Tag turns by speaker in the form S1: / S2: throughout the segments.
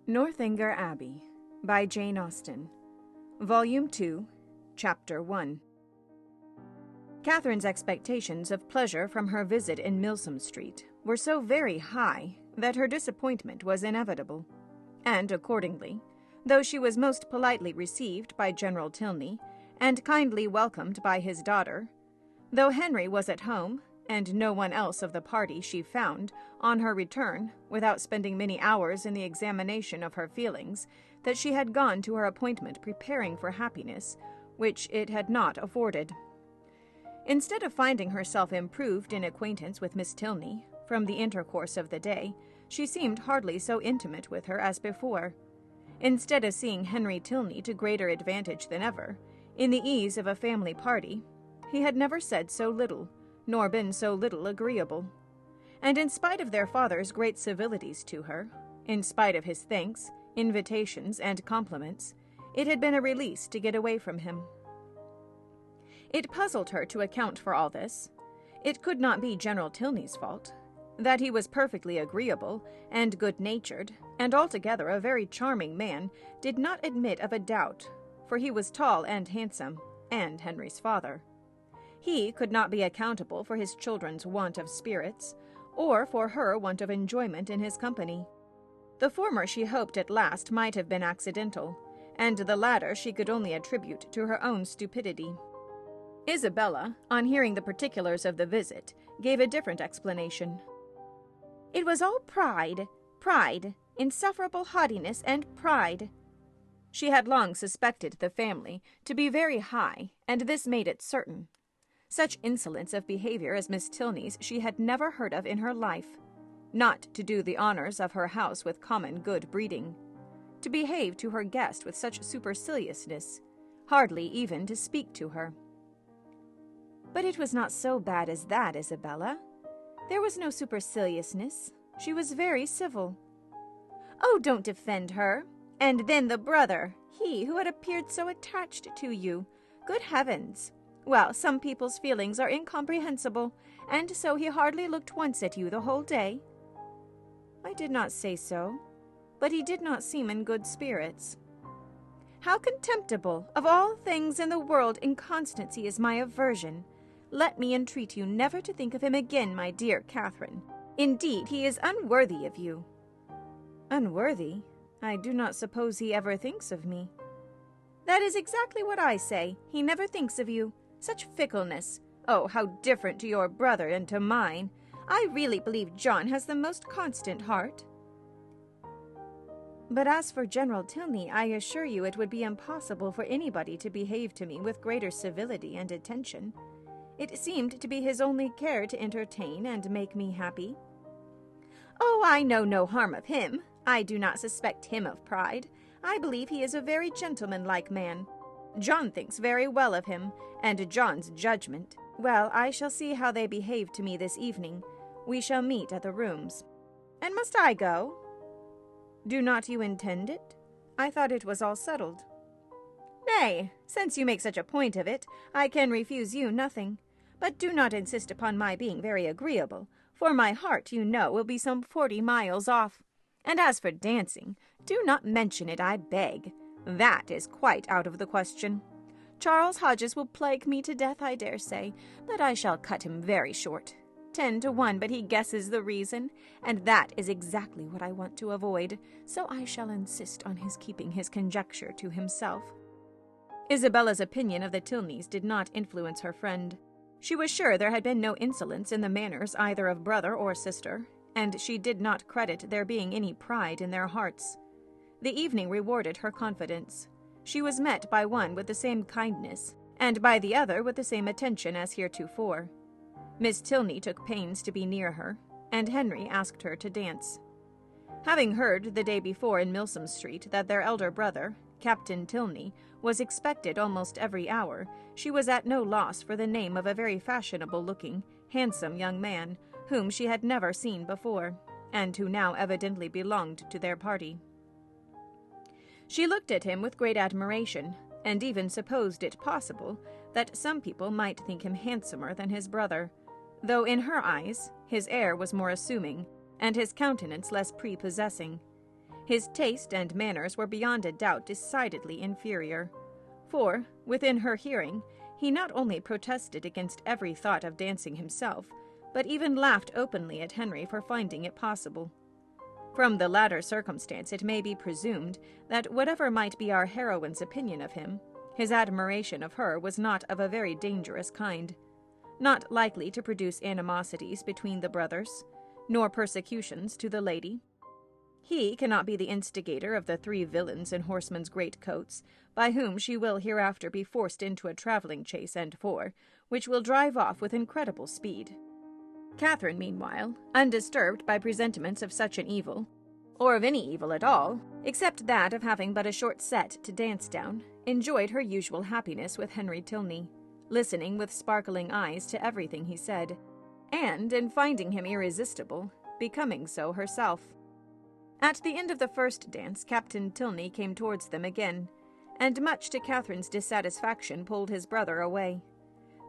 S1: Northanger Abbey by Jane Austen, Volume 2, Chapter 1. Catherine's expectations of pleasure from her visit in Milsom Street were so very high that her disappointment was inevitable, and accordingly, though she was most politely received by General Tilney and kindly welcomed by his daughter, though Henry was at home, and no one else of the party she found, on her return, without spending many hours in the examination of her feelings, that she had gone to her appointment preparing for happiness, which it had not afforded. Instead of finding herself improved in acquaintance with Miss Tilney, from the intercourse of the day, she seemed hardly so intimate with her as before. Instead of seeing Henry Tilney to greater advantage than ever, in the ease of a family party, he had never said so little, nor been so little agreeable. And in spite of their father's great civilities to her, in spite of his thanks, invitations, and compliments, it had been a release to get away from him. It puzzled her to account for all this. It could not be General Tilney's fault. That he was perfectly agreeable and good-natured, and altogether a very charming man, did not admit of a doubt, for he was tall and handsome, and Henry's father. He could not be accountable for his children's want of spirits, or for her want of enjoyment in his company. The former she hoped at last might have been accidental, and the latter she could only attribute to her own stupidity. Isabella, on hearing the particulars of the visit, gave a different explanation.
S2: It was all pride, insufferable haughtiness and pride.
S1: She had long suspected the family to be very high, and this made it certain. Such insolence of behavior as Miss Tilney's she had never heard of in her life. Not to do the honors of her house with common good breeding. To behave to her guest with such superciliousness, hardly even to speak to her.
S2: But it was not so bad as that, Isabella. There was no superciliousness. She was very civil. Oh, don't defend her. And then the brother, he who had appeared so attached to you. Good heavens! Well, some people's feelings are incomprehensible, and so he hardly looked once at you the whole day.
S1: I did not say so, but he did not seem in good spirits.
S2: How contemptible! Of all things in the world, inconstancy is my aversion. Let me entreat you never to think of him again, my dear Catherine. Indeed, he is unworthy of you.
S1: Unworthy? I do not suppose he ever thinks of me.
S2: That is exactly what I say. He never thinks of you. Such fickleness! Oh, how different to your brother and to mine! I really believe John has the most constant heart.
S1: But as for General Tilney, I assure you it would be impossible for anybody to behave to me with greater civility and attention. It seemed to be his only care to entertain and make me happy.
S2: Oh, I know no harm of him. I do not suspect him of pride. I believe he is a very gentlemanlike man. John thinks very well of him, and John's judgment.
S1: Well, I shall see how they behave to me this evening. We shall meet at the rooms.
S2: And must I go?
S1: Do not you intend it? I thought it was all settled.
S2: Nay, since you make such a point of it, I can refuse you nothing. But do not insist upon my being very agreeable, for my heart, you know, will be some 40 miles off. And as for dancing, do not mention it, I beg. That is quite out of the question. Charles Hodges will plague me to death, I dare say, but I shall cut him very short. 10 to 1, but he guesses the reason, and that is exactly what I want to avoid, so I shall insist on his keeping his conjecture to himself.
S1: Isabella's opinion of the Tilneys did not influence her friend. She was sure there had been no insolence in the manners either of brother or sister, and she did not credit there being any pride in their hearts. The evening rewarded her confidence. She was met by one with the same kindness, and by the other with the same attention as heretofore. Miss Tilney took pains to be near her, and Henry asked her to dance. Having heard the day before in Milsom Street that their elder brother, Captain Tilney, was expected almost every hour, she was at no loss for the name of a very fashionable-looking, handsome young man, whom she had never seen before, and who now evidently belonged to their party. She looked at him with great admiration, and even supposed it possible that some people might think him handsomer than his brother, though in her eyes his air was more assuming, and his countenance less prepossessing. His taste and manners were beyond a doubt decidedly inferior, for, within her hearing, he not only protested against every thought of dancing himself, but even laughed openly at Henry for finding it possible. From the latter circumstance it may be presumed that whatever might be our heroine's opinion of him, his admiration of her was not of a very dangerous kind, not likely to produce animosities between the brothers, nor persecutions to the lady. He cannot be the instigator of the 3 villains in horsemen's greatcoats, by whom she will hereafter be forced into a travelling chaise and 4, which will drive off with incredible speed. Catherine, meanwhile, undisturbed by presentiments of such an evil, or of any evil at all, except that of having but a short set to dance down, enjoyed her usual happiness with Henry Tilney, listening with sparkling eyes to everything he said, and, in finding him irresistible, becoming so herself. At the end of the first dance, Captain Tilney came towards them again, and much to Catherine's dissatisfaction pulled his brother away.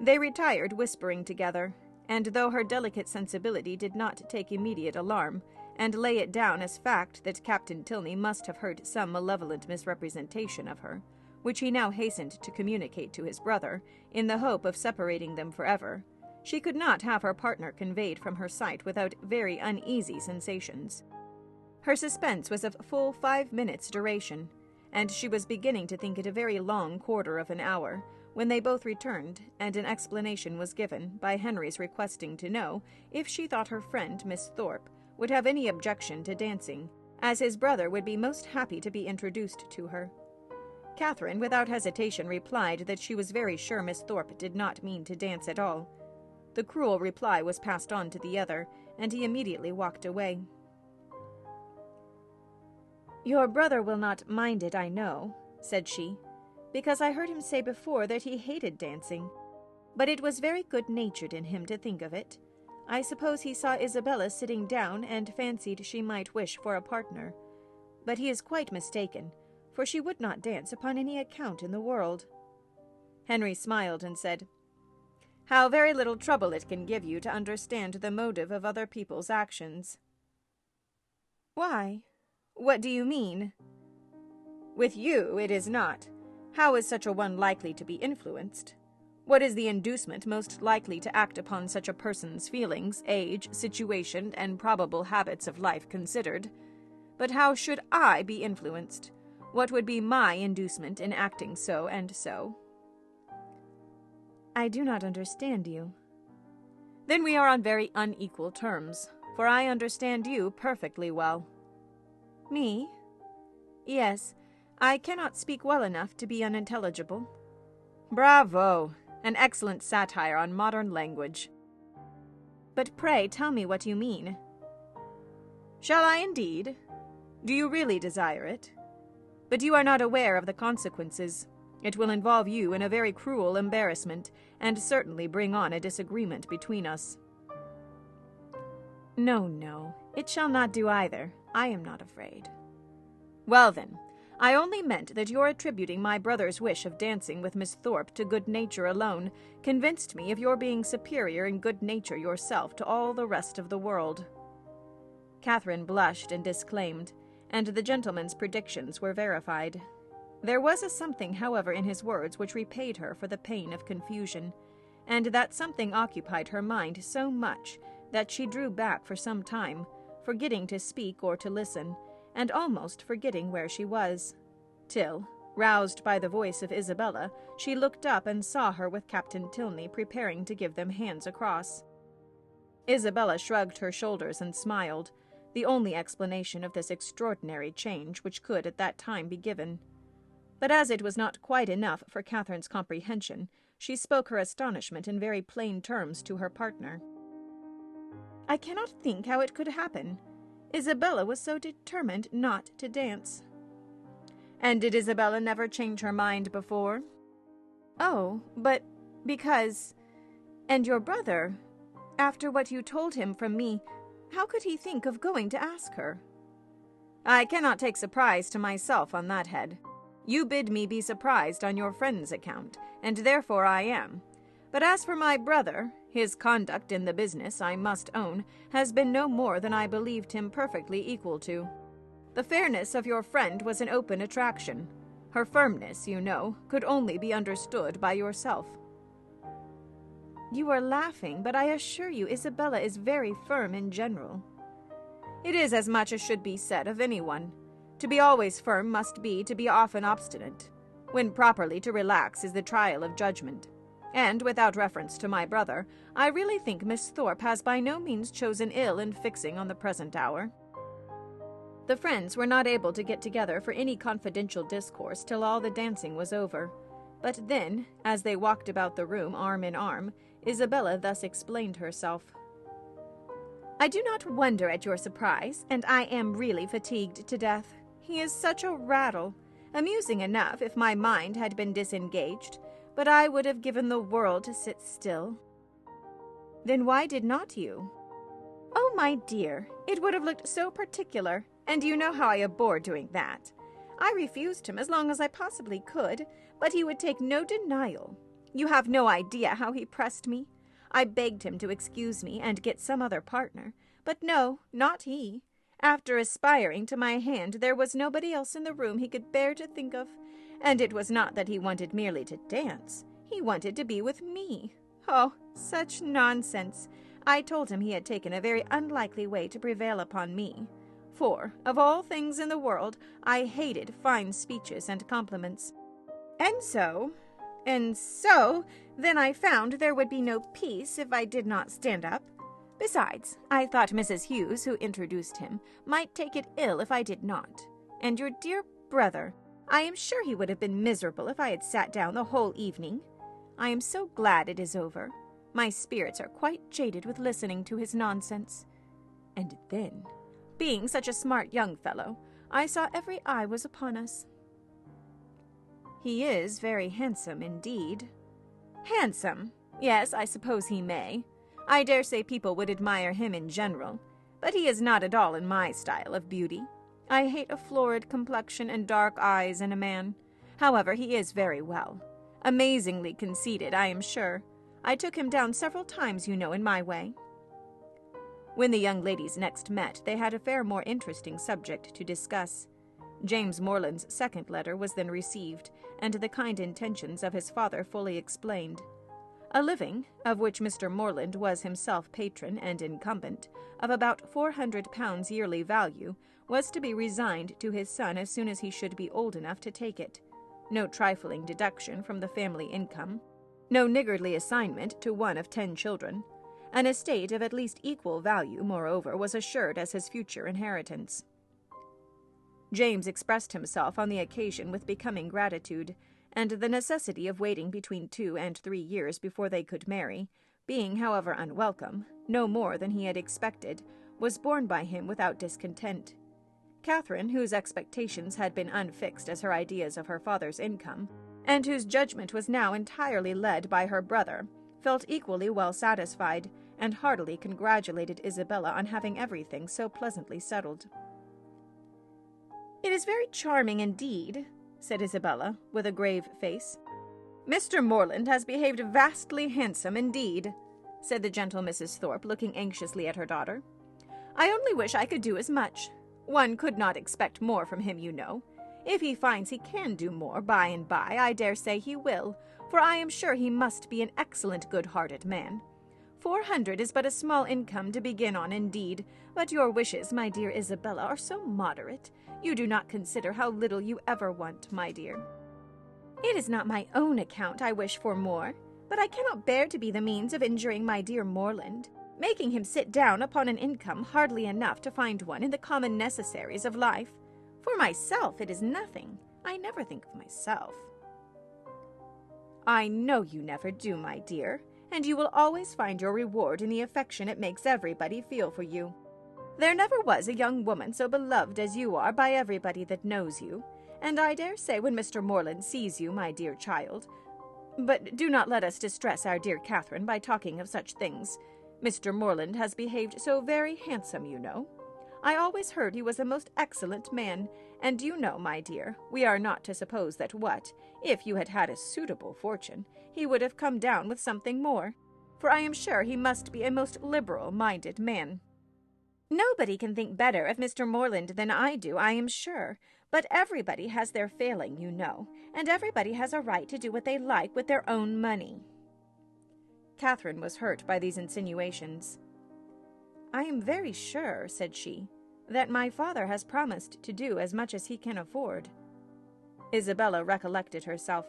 S1: They retired whispering together, and though her delicate sensibility did not take immediate alarm, and lay it down as fact that Captain Tilney must have heard some malevolent misrepresentation of her, which he now hastened to communicate to his brother, in the hope of separating them forever, she could not have her partner conveyed from her sight without very uneasy sensations. Her suspense was of full 5 minutes' duration, and she was beginning to think it a very long quarter of an hour, when they both returned, and an explanation was given by Henry's requesting to know if she thought her friend, Miss Thorpe, would have any objection to dancing, as his brother would be most happy to be introduced to her. Catherine, without hesitation, replied that she was very sure Miss Thorpe did not mean to dance at all. The cruel reply was passed on to the other, and he immediately walked away. "Your brother will not mind it, I know," said she, "because I heard him say before that he hated dancing. But it was very good-natured in him to think of it. I suppose he saw Isabella sitting down and fancied she might wish for a partner. But he is quite mistaken, for she would not dance upon any account in the world." Henry smiled and said, "How very little trouble it can give you to understand the motive of other people's actions." "Why? What do you mean?" "With you it is not. How is such a one likely to be influenced? What is the inducement most likely to act upon such a person's feelings, age, situation, and probable habits of life considered? But how should I be influenced? What would be my inducement in acting so and so?" "I do not understand you." "Then we are on very unequal terms, for I understand you perfectly well." "Me? Yes, I cannot speak well enough to be unintelligible." "Bravo! An excellent satire on modern language." "But pray tell me what you mean." "Shall I indeed? Do you really desire it? But you are not aware of the consequences. It will involve you in a very cruel embarrassment, and certainly bring on a disagreement between us." No, it shall not do either. I am not afraid." "Well then, I only meant that your attributing my brother's wish of dancing with Miss Thorpe to good nature alone convinced me of your being superior in good nature yourself to all the rest of the world." Catherine blushed and disclaimed, and the gentleman's predictions were verified. There was a something, however, in his words which repaid her for the pain of confusion, and that something occupied her mind so much that she drew back for some time, forgetting to speak or to listen, and almost forgetting where she was, till, roused by the voice of Isabella, she looked up and saw her with Captain Tilney preparing to give them hands across. Isabella shrugged her shoulders and smiled, the only explanation of this extraordinary change which could at that time be given. But as it was not quite enough for Catherine's comprehension, she spoke her astonishment in very plain terms to her partner. "I cannot think how it could happen. Isabella was so determined not to dance." "And did Isabella never change her mind before?" "Oh, but because... And your brother, after what you told him from me, how could he think of going to ask her?" "I cannot take surprise to myself on that head. You bid me be surprised on your friend's account, and therefore I am. But as for my brother, his conduct in the business, I must own, has been no more than I believed him perfectly equal to." The fairness of your friend was an open attraction. Her firmness, you know, could only be understood by yourself."
S2: "You are laughing, but I assure you Isabella is very firm in general."
S1: "It is as much as should be said of anyone. To be always firm must be to be often obstinate. When properly to relax is the trial of judgment. And, without reference to my brother, I really think Miss Thorpe has by no means chosen ill in fixing on the present hour." The friends were not able to get together for any confidential discourse till all the dancing was over. But then, as they walked about the room arm in arm, Isabella thus explained herself.
S2: "I do not wonder at your surprise, and I am really fatigued to death. He is such a rattle. Amusing enough if my mind had been disengaged, but I would have given the world to sit still."
S1: "Then why did not you?"
S2: "Oh, my dear, it would have looked so particular, and you know how I abhor doing that. I refused him as long as I possibly could, but he would take no denial. You have no idea how he pressed me. I begged him to excuse me and get some other partner, but no, not he. After aspiring to my hand, there was nobody else in the room he could bear to think of, and it was not that he wanted merely to dance. He wanted to be with me. Oh, such nonsense! I told him he had taken a very unlikely way to prevail upon me. For, of all things in the world, I hated fine speeches and compliments. And so, then I found there would be no peace if I did not stand up. Besides, I thought Mrs. Hughes, who introduced him, might take it ill if I did not. And your dear brother, I am sure he would have been miserable if I had sat down the whole evening. I am so glad it is over. My spirits are quite jaded with listening to his nonsense. And then, being such a smart young fellow, I saw every eye was upon us."
S1: "He is very handsome indeed."
S2: "Handsome? Yes, I suppose he may. I dare say people would admire him in general, but he is not at all in my style of beauty. I hate a florid complexion and dark eyes in a man. However, he is very well. Amazingly conceited, I am sure. I took him down several times, you know, in my way."
S1: When the young ladies next met, they had a far more interesting subject to discuss. James Morland's second letter was then received, and the kind intentions of his father fully explained. A living, of which Mr. Morland was himself patron and incumbent, of about £400 yearly value, was to be resigned to his son as soon as he should be old enough to take it. No trifling deduction from the family income. No niggardly assignment to one of 10 children. An estate of at least equal value, moreover, was assured as his future inheritance. James expressed himself on the occasion with becoming gratitude, and the necessity of waiting between 2 and 3 years before they could marry, being, however, unwelcome, no more than he had expected, was borne by him without discontent. Catherine, whose expectations had been unfixed as her ideas of her father's income, and whose judgment was now entirely led by her brother, felt equally well satisfied, and heartily congratulated Isabella on having everything so pleasantly settled.
S2: "It is very charming indeed," said Isabella, with a grave face.
S1: "Mr. Morland has behaved vastly handsome indeed," said the gentle Mrs. Thorpe, looking anxiously at her daughter.
S2: "I only wish I could do as much. One could not expect more from him, you know. If he finds he can do more by and by, I dare say he will, for I am sure he must be an excellent good-hearted man. 400 is but a small income to begin on indeed, but your wishes, my dear Isabella, are so moderate. You do not consider how little you ever want, my dear." "It is not my own account I wish for more, but I cannot bear to be the means of injuring my dear Morland, making him sit down upon an income hardly enough to find one in the common necessaries of life. For myself it is nothing. I never think of myself."
S1: "I know you never do, my dear, and you will always find your reward in the affection it makes everybody feel for you. There never was a young woman so beloved as you are by everybody that knows you, and I dare say when Mr. Morland sees you, my dear child— But do not let us distress our dear Catherine by talking of such things. Mr. Morland has behaved so very handsome, you know. I always heard he was a most excellent man, and you know, my dear, we are not to suppose that if you had had a suitable fortune, he would have come down with something more, for I am sure he must be a most liberal-minded man."
S2: Nobody can think better of Mr. Morland than I do, I am sure. But everybody has their failing, you know, and everybody has a right to do what they like with their own money."
S1: Catherine was hurt by these insinuations. "I am very sure," said she, "that my father has promised to do as much as he can afford." Isabella recollected herself.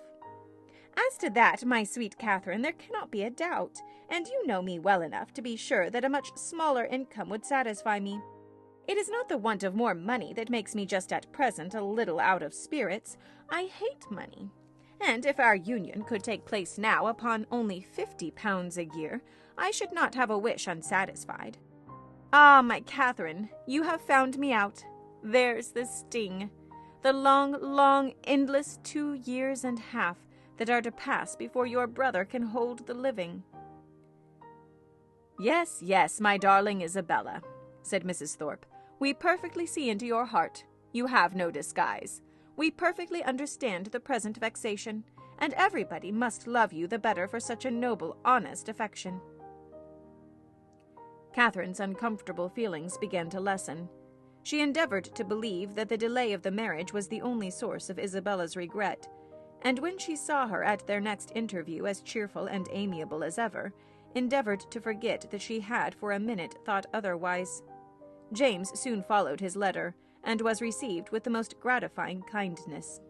S2: "As to that, my sweet Catherine, there cannot be a doubt, and you know me well enough to be sure that a much smaller income would satisfy me. It is not the want of more money that makes me just at present a little out of spirits. I hate money, and if our union could take place now upon only £50 a year, I should not have a wish unsatisfied. Ah, my Catherine, you have found me out. There's the sting. The long, endless 2 years and half that are to pass before your brother can hold the living."
S1: "Yes, yes, my darling Isabella," said Mrs. Thorpe. "We perfectly see into your heart. You have no disguise. We perfectly understand the present vexation, and everybody must love you the better for such a noble, honest affection." Catherine's uncomfortable feelings began to lessen. She endeavored to believe that the delay of the marriage was the only source of Isabella's regret, and when she saw her at their next interview as cheerful and amiable as ever, endeavored to forget that she had for a minute thought otherwise. James soon followed his letter, and was received with the most gratifying kindness.